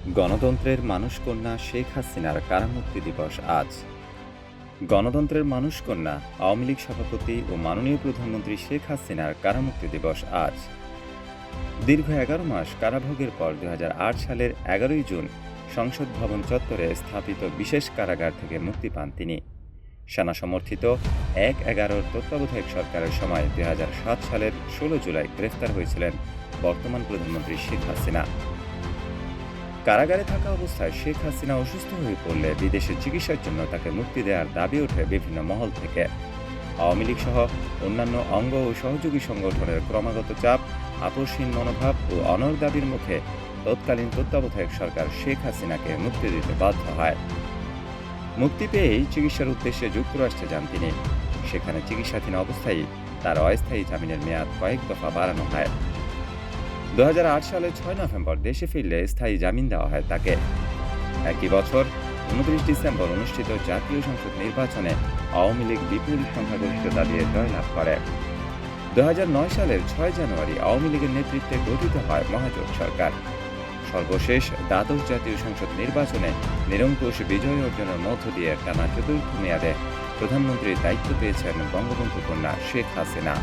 গণতন্ত্রের মানুষকন্যা শেখ হাসিনার কারামুক্তি দিবস আজ। গণতন্ত্রের মানুষকন্যা আওয়ামী লীগ সভাপতি ও মাননীয় প্রধানমন্ত্রী শেখ হাসিনার কারামুক্তি দিবস আজ। দীর্ঘ ১১ মাস কারাভোগের পর ২০০৮ সালের ১১ই জুন সংসদ ভবন চত্বরে স্থাপিত বিশেষ কারাগার থেকে মুক্তি পান তিনি। সেনা সমর্থিত ১/১১ তত্ত্বাবধায়ক সরকারের সময় ২০০৭ সালের ১৬ জুলাই গ্রেফতার হয়েছিলেন বর্তমান প্রধানমন্ত্রী শেখ হাসিনা। কারাগারে থাকা অবস্থায় শেখ হাসিনা অসুস্থ হয়ে পড়লে বিদেশে চিকিৎসার জন্য তাকে মুক্তি দেওয়ার দাবি ওঠে বিভিন্ন মহল থেকে। আওয়ামী লীগ সহ অন্যান্য অঙ্গ ও সহযোগী সংগঠনের ক্রমাগত চাপ, আপোষহীন মনোভাব ও অনড় দাবির মুখে তৎকালীন তত্ত্বাবধায়ক সরকার শেখ হাসিনাকে মুক্তি দিতে বাধ্য হয়। মুক্তি পেয়েই চিকিৎসার উদ্দেশ্যে যুক্তরাষ্ট্রে যান তিনি। সেখানে চিকিৎসাধীন অবস্থায় তার অস্থায়ী জামিনের মেয়াদ কয়েক দফা বাড়ানো হয়। ২০০৮ সালের ৬ নভেম্বর দেশে ফিরলে স্থায়ী জামিন দেওয়া হয় তাকে। একই বছর ২৯ ডিসেম্বর অনুষ্ঠিত জাতীয় সংসদ নির্বাচনে আওয়ামী লীগ বিপুল সংখ্যাগরিষ্ঠতা দিয়ে জয়লাভ করে। ২০০৯ সালের ৬ জানুয়ারি আওয়ামী লীগের নেতৃত্বে গঠিত হয় মহাজোট সরকার। সর্বশেষ দ্বাদশ জাতীয় সংসদ নির্বাচনে নিরঙ্কুশ বিজয় অর্জনের মধ্য দিয়ে টানা চতুর্থ মেয়াদে প্রধানমন্ত্রীর দায়িত্ব পেয়েছেন বঙ্গবন্ধু কন্যা শেখ হাসিনা।